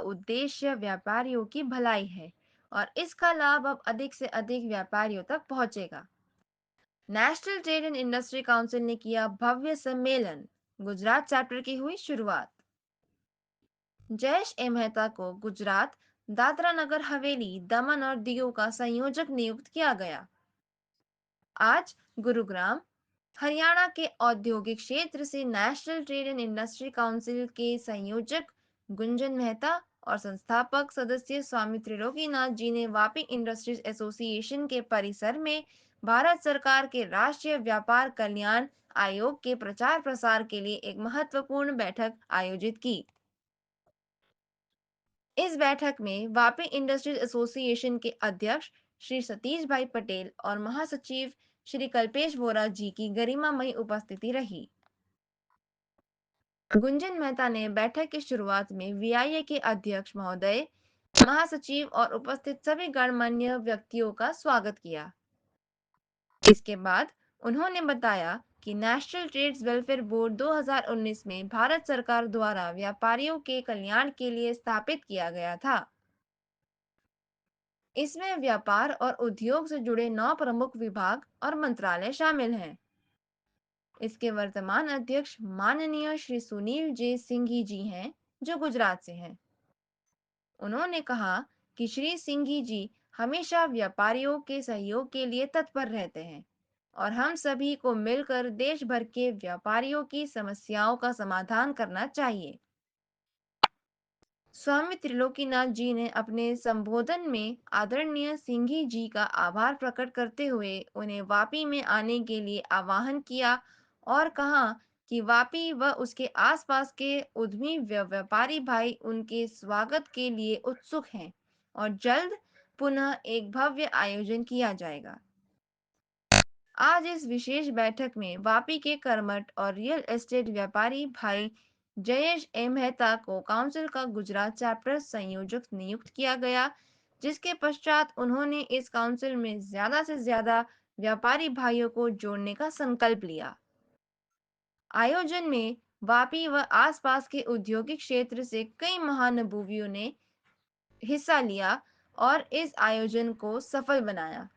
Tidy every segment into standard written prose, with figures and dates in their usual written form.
उद्देश्य व्यापारियों की भलाई है और इसका लाभ अब अधिक से अधिक व्यापारियों तक पहुंचेगा। National trade and industry council ने किया भव्य सम्मेलन, गुजरात चैप्टर की हुई शुरुआत। जयेश ए मेहता को गुजरात, दादरा नगर हवेली, दमन और दीव का संयोजक नियुक्त किया गया। आज गुरुग्राम, हरियाणा के औद्योगिक क्षेत्र से national trade and industry council के संयोजक गुंजन मेहता और संस्थापक सदस्य स्वामी त्रिलोकीनाथ जी ने वापी इंडस्ट्रीज एसोसिएशन के परिसर में भारत सरकार के राष्ट्रीय व्यापार कल्याण आयोग के प्रचार प्रसार के लिए एक महत्वपूर्ण बैठक आयोजित की। इस बैठक में वापी इंडस्ट्रीज एसोसिएशन के अध्यक्ष श्री सतीश भाई पटेल और महासचिव श्री कल्पेश वोरा जी की गरिमामयी उपस्थिति रही। गुंजन मेहता ने बैठक की शुरुआत में वीआईए के अध्यक्ष महोदय, महासचिव और उपस्थित सभी गणमान्य व्यक्तियों का स्वागत किया। इसके बाद उन्होंने बताया कि नेशनल ट्रेड्स वेलफेयर बोर्ड 2019 में भारत सरकार द्वारा व्यापारियों के कल्याण के लिए स्थापित किया गया था। इसमें व्यापार और उद्योग से जुड़े 9 प्रमुख विभाग और मंत्रालय शामिल हैं। इसके वर्तमान अध्यक्ष माननीय श्री सुनील जे सिंघी जी हैं, जो गुजरात से हैं। उन्होंने कहा कि श्री सिंघी जी हमेशा व्यापारियों के सहयोग के लिए तत्पर रहते हैं और हम सभी को मिलकर देश भर के व्यापारियों की समस्याओं का समाधान करना चाहिए। स्वामी त्रिलोकीनाथ जी ने अपने संबोधन में आदरणीय सिंघी जी का आभार प्रकट करते हुए उन्हें वापी में आने के लिए आह्वान किया और कहा कि वापी व उसके आसपास के उद्यमी व्यापारी भाई उनके स्वागत के लिए उत्सुक हैं और जल्द पुनः एक भव्य आयोजन किया जाएगा। आज इस विशेष बैठक में वापी के कर्मठ और रियल एस्टेट व्यापारी भाई जयेश ए मेहता को काउंसिल का गुजरात चैप्टर संयोजक नियुक्त किया गया, जिसके पश्चात उन्होंने इस काउंसिल में ज्यादा से ज्यादा व्यापारी भाइयों को जोड़ने का संकल्प लिया। आयोजन में वापी व आसपास के औद्योगिक क्षेत्र से कई महानुभूतियों ने हिस्सा लिया और इस आयोजन को सफल बनाया।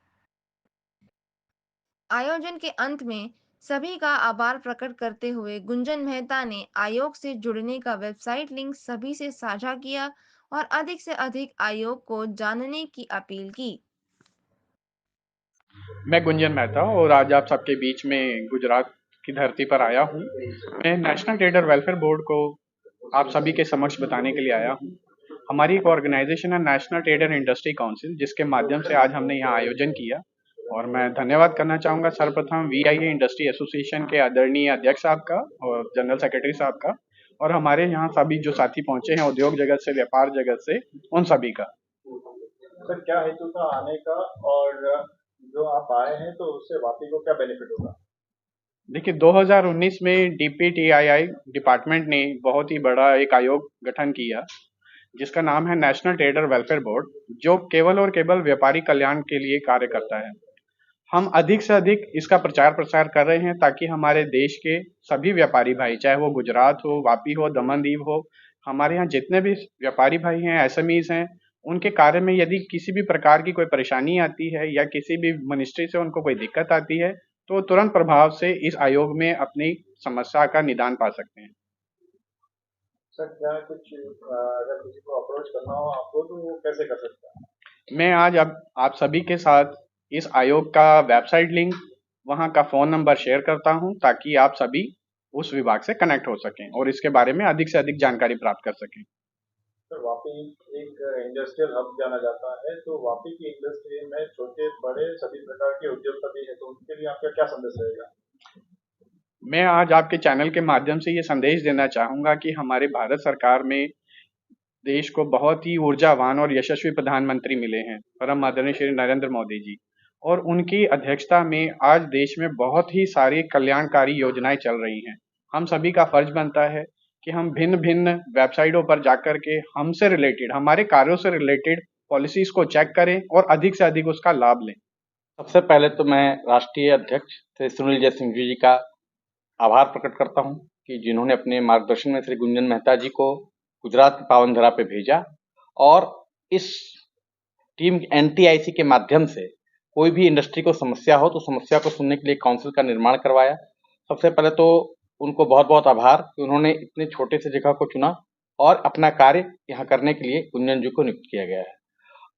आयोजन के अंत में सभी का आभार प्रकट करते हुए गुंजन मेहता ने आयोग से जुड़ने का वेबसाइट लिंक सभी से साझा किया और अधिक से अधिक आयोग को जानने की अपील की। मैं गुंजन मेहता और आज आप सबके बीच में गुजरात की धरती पर आया हूँ। मैं नेशनल ट्रेडर वेलफेयर बोर्ड को आप सभी के समक्ष बताने के लिए आया हूँ। हमारी एक ऑर्गेनाइजेशन है नेशनल ट्रेडर इंडस्ट्री काउंसिल, जिसके माध्यम से आज हमने यहाँ आयोजन किया और मैं धन्यवाद करना चाहूँगा सर्वप्रथम वीआईए इंडस्ट्री एसोसिएशन के आदरणीय अध्यक्ष साहब का और जनरल सेक्रेटरी साहब का और हमारे यहाँ सभी जो साथी पहुंचे हैं उद्योग जगत से, व्यापार जगत से, उन सभी का। सर, क्या हेतु था आने का और जो आप आए हैं तो उससे वापी को क्या बेनिफिट होगा? देखिए, 2019 में डीपीटीआईआई डिपार्टमेंट ने बहुत ही बड़ा एक आयोग गठन किया जिसका नाम है नेशनल ट्रेडर वेलफेयर बोर्ड, जो केवल और केवल व्यापारी कल्याण के लिए कार्य करता है। हम अधिक से अधिक इसका प्रचार प्रसार कर रहे हैं ताकि हमारे देश के सभी व्यापारी भाई, चाहे वो गुजरात हो, वापी हो, दमन दीव हो, हमारे यहाँ जितने भी व्यापारी भाई हैं, एसएमईज हैं, उनके कार्य में यदि किसी भी प्रकार की कोई परेशानी आती है या किसी भी मिनिस्ट्री से उनको कोई दिक्कत आती है तो तुरंत प्रभाव से इस आयोग में अपनी समस्या का निदान पा सकते हैं। सर, क्या कुछ अगर किसी को अप्रोच करना हो आपको तो वो कैसे कर सकता है? मैं आज अब आप सभी के साथ इस आयोग का वेबसाइट लिंक, वहां का फोन नंबर शेयर करता हूं ताकि आप सभी उस विभाग से कनेक्ट हो सकें और इसके बारे में अधिक से अधिक जानकारी प्राप्त कर सकें। सर, वापी एक इंडस्ट्रियल हब जाना जाता है, तो वापी की इंडस्ट्री में छोटे बड़े सभी प्रकार के उद्योगपति हैं, तो उनके लिए आपका क्या संदेश रहेगा? मैं आज आपके चैनल के माध्यम से ये संदेश देना चाहूंगा कि हमारे भारत सरकार में देश को बहुत ही ऊर्जावान और यशस्वी प्रधानमंत्री मिले हैं, परम आदरणीय श्री नरेंद्र मोदी जी, और उनकी अध्यक्षता में आज देश में बहुत ही सारी कल्याणकारी योजनाएं चल रही हैं। हम सभी का फर्ज बनता है कि हम भिन्न भिन्न वेबसाइटों पर जाकर के हमसे रिलेटेड, हमारे कार्यों से रिलेटेड पॉलिसीज को चेक करें और अधिक से अधिक उसका लाभ लें। सबसे पहले तो मैं राष्ट्रीय अध्यक्ष श्री सुनील जय सिंघवी जी का आभार प्रकट करता हूं कि जिन्होंने अपने मार्गदर्शन में श्री गुंजन मेहता जी को गुजरात की पावन धरा पे भेजा और इस टीम NTIC के माध्यम से कोई भी इंडस्ट्री को समस्या हो तो समस्या को सुनने के लिए काउंसिल का निर्माण करवाया। सबसे पहले तो उनको बहुत बहुत आभार कि उन्होंने इतने छोटे से जगह को चुना और अपना कार्य यहाँ करने के लिए गुंजन जी को नियुक्त किया गया है।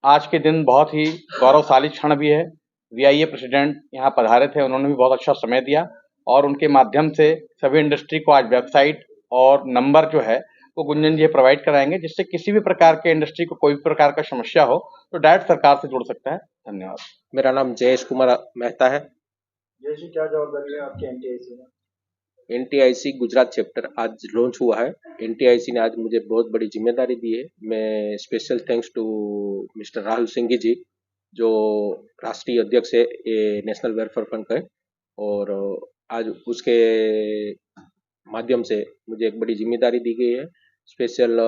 आज के दिन बहुत ही गौरवशाली क्षण भी है। VIA प्रेसिडेंट यहाँ पधारे थे, उन्होंने भी बहुत अच्छा समय दिया और उनके माध्यम से सभी इंडस्ट्री को आज वेबसाइट और नंबर जो है वो गुंजन जी प्रोवाइड कराएंगे, जिससे किसी भी प्रकार के इंडस्ट्री को कोई भी प्रकार का समस्या हो तो डायरेक्ट सरकार से जुड़ सकता है। धन्यवाद। मेरा नाम जयेश कुमार मेहता है। ये जी क्या जवाबदारी है आपकी NTIC में? NTIC गुजरात चैप्टर आज लॉन्च हुआ है। NTIC ने आज मुझे बहुत बड़ी जिम्मेदारी दी है। मैं special thanks to mister Rahul Singhi ji, जो राष्ट्रीय अध्यक्ष है ये नेशनल वेलफेयर फंड का है, और आज उसके माध्यम से मुझे एक बड़ी जिम्मेदारी दी गई है। Special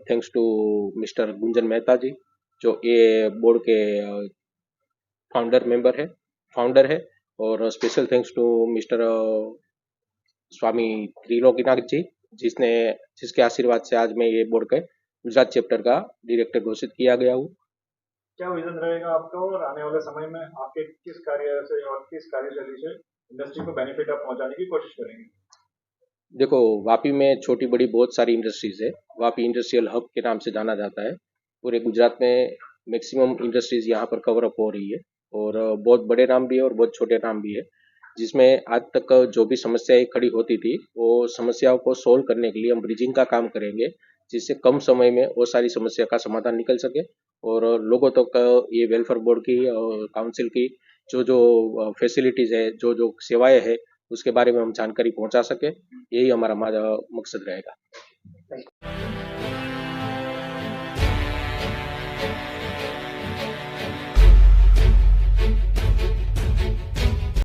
thanks to mister Gunjan Mehta ji, जो ये बोर्ड के फाउंडर है, और special thanks to mister Swami Trilokinath ji, जिसके आशीर्वाद से आज मैं ये बोर्ड के गुजरात चैप्टर का डायरेक्टर घोषित किया गया हूँ। क्या विजन रहेगा आपका और आने वाले समय में आपके किस कार्य से और किस कार्यशैली से इंडस्ट्री को बेनिफिट आप पहुंचाने की कोशिश करेंगे? देखो, वापी में छोटी बड़ी बहुत सारी इंडस्ट्रीज है। वापी इंडस्ट्रियल हब के नाम से जाना जाता है। पूरे गुजरात में मैक्सिमम इंडस्ट्रीज यहाँ पर कवर अप हो रही है, और बहुत बड़े नाम भी है और बहुत छोटे नाम भी है, जिसमें आज तक जो भी समस्याएं खड़ी होती थी वो समस्याओं को सोल्व करने के लिए हम ब्रिजिंग का काम करेंगे, जिससे कम समय में वो सारी समस्या का समाधान निकल सके और लोगों तक ये वेलफेयर बोर्ड की और काउंसिल की जो फैसिलिटीज है, जो सेवाएं है, उसके बारे में हम जानकारी पहुंचा सके। यही हमारा मकसद रहेगा।